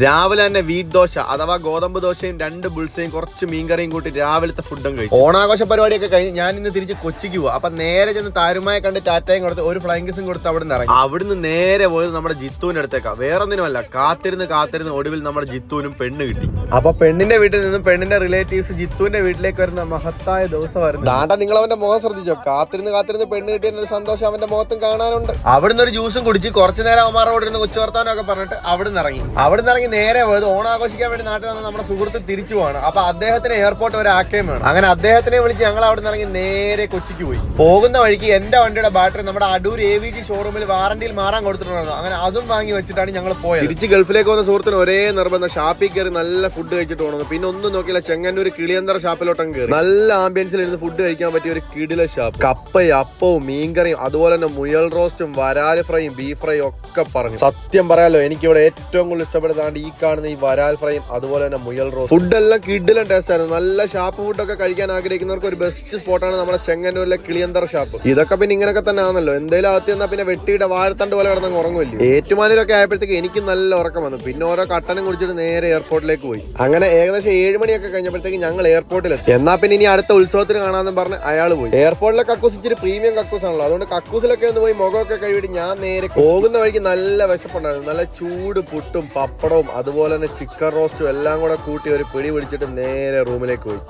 രാവിലെ തന്നെ വീറ്റ് ദോശ അഥവാ ഗോതമ്പ് ദോശയും 2 ബുൾസയും കുറച്ച് മീൻകറിയും കൂട്ടി രാവിലത്തെ ഫുഡും കഴിച്ചു. ഓണാഘോഷ പരിപാടിയൊക്കെ കഴിഞ്ഞ് ഞാൻ ഇന്ന് തിരിച്ച് കൊച്ചിക്ക് പോവാ. അപ്പൊ നേരെ ചെന്ന് താരുമായി കണ്ട് ടാറ്റയും കൊടുത്ത് ഒരു ഫ്ലൈങ് കിസും കൊടുത്ത് അവിടെ നിന്ന് ഇറങ്ങി. അവിടുന്ന് നേരെ പോയത് നമ്മുടെ ജിത്തുവിന്റെ അടുത്തേക്കാണ്. വേറൊന്നിനുമല്ല, കാത്തിരുന്ന് ഒടുവിൽ നമ്മുടെ ജിത്തുവിനും പെണ്ണ് കിട്ടി. അപ്പൊ പെണ്ണിന്റെ വീട്ടിൽ നിന്നും പെണ്ണിന്റെ റിലേറ്റീവ്സ് ജിത്തുവിന്റെ വീട്ടിലേക്ക് വരുന്ന മഹത്തായ ദിവസമായിരുന്നു. ദാണ്ട നിങ്ങൾ അവന്റെ മുഖം ശ്രദ്ധിച്ചോ. കാത്തിരുന്ന് പെണ്ണ് കിട്ടിയ ഒരു സന്തോഷം അവന്റെ മുഖത്തും കാണാനുണ്ട്. അവിടുന്ന് ഒരു ജ്യൂസും കുടിച്ച് കുറച്ചു നേരം അവന്മാരോട് ഇരുന്ന് കൊച്ചു വർത്താനൊക്കെ പറഞ്ഞിട്ട് അവിടുന്ന് ഇറങ്ങി നേരെ പോയത് ഓണാഘോഷിക്കാൻ വേണ്ടി നാട്ടിൽ വന്ന നമ്മുടെ സുഹൃത്ത് തിരിച്ചു പോവാണ്. അപ്പൊ അദ്ദേഹത്തിന് എയർപോർട്ട് വരെ ആക്കുകയും വേണം. അങ്ങനെ അദ്ദേഹത്തിനെ വിളിച്ച് ഞങ്ങൾ അവിടെ നിന്ന് ഇറങ്ങി നേരെ കൊച്ചിക്ക് പോയി. പോകുന്ന വഴിക്ക് എന്റെ വണ്ടിയുടെ ബാറ്ററി നമ്മുടെ അടൂർ AVG ഷോറൂമിൽ വാറന്റിയിൽ മാറാൻ കൊടുത്തിട്ടുണ്ടായിരുന്നു. അങ്ങനെ അതും വാങ്ങി വെച്ചിട്ടാണ് ഞങ്ങൾ പോയത്. തിരിച്ച് ഗൾഫിലേക്ക് വന്ന സുഹൃത്തിന് ഒരേ നിർബന്ധം ഷാപ്പിൽ കയറി നല്ല ഫുഡ് കഴിച്ചിട്ട് പോകണം. പിന്നെ ഒന്നും നോക്കിയില്ല, ചെങ്ങന്നൂർ കിളിയന്തറ ഷാപ്പിലോട്ടും കയറി നല്ല ആംബിയൻസിൽ ഇരുന്ന് ഫുഡ് കഴിക്കാൻ പറ്റിയ ഒരു കിടില ഷാപ്പ്. കപ്പയും അപ്പവും മീൻകറിയും അതുപോലെ തന്നെ മുയൽ റോസ്റ്റും വരാൽ ഫ്രൈയും ബീഫ് ഫ്രൈയും ഒക്കെ പറഞ്ഞു. സത്യം പറയാലോ, എനിക്കിവിടെ ഏറ്റവും കൂടുതൽ ഇഷ്ടപ്പെടുന്നതാണ് ഈ കാണുന്ന ഈ വരാൽ ഫ്രൈയും അതുപോലെ തന്നെ മുയൽ റോസ്റ്റ്. ഫുഡെല്ലാം കിടിലൻ ടേസ്റ്റ് ആയിരുന്നു. നല്ല ഷാപ്പ് ഫുഡൊക്കെ കഴിക്കാൻ ആഗ്രഹിക്കുന്നവർക്ക് ഒരു ബെസ്റ്റ് സ്പോട്ടാണ് നമ്മുടെ ചെങ്ങന്നൂരിലെ കിളിയന്തറ ഷാപ്പ്. ഇതൊക്കെ പിന്നെ ഇങ്ങനെയൊക്കെ തന്നെ ആണല്ലോ. എന്തായാലും ആദ്യം എന്നാൽ പിന്നെ വെട്ടിയുടെ വാഴത്തണ്ട് പോലെ കിടന്ന് ഉറങ്ങുമല്ലോ. ഏറ്റുമാനൂരൊക്കെ ആയപ്പോഴത്തേക്ക് എനിക്ക് നല്ല ഉറക്കം വന്നു. പിന്നെ ഓരോ കട്ടനും കുടിച്ചിട്ട് നേരെ എയർപോർട്ടിലേക്ക് പോയി. അങ്ങനെ ഏകദേശം 7 മണിയൊക്കെ കഴിഞ്ഞപ്പോഴത്തേക്ക് ഞങ്ങൾ എയർപോർട്ടിലെത്തി. എന്നാൽ പിന്നെ ഇനി അടുത്ത ഉത്സവത്തിന് കാണാമെന്ന് പറഞ്ഞ് അയാൾ പോയി. എയർപോർട്ടിലെ കക്കൂസ് ഇച്ചിരി പ്രീമിയം കക്കൂസ് ആണല്ലോ, അതുകൊണ്ട് കക്കൂസിലൊക്കെ ഒന്ന് പോയി മുഖമൊക്കെ കഴുകിയിട്ട് ഞാൻ നേരെ പോകുന്ന വഴിക്ക് നല്ല വിശപ്പുണ്ടായിരുന്നു. നല്ല ചൂട് പുട്ടും പപ്പടവും അതുപോലെ തന്നെ ചിക്കൻ റോസ്റ്റും എല്ലാം കൂടെ കൂട്ടി ഒരു പിടി പിടിച്ചിട്ട് നേരെ റൂമിലേക്ക് പോയി.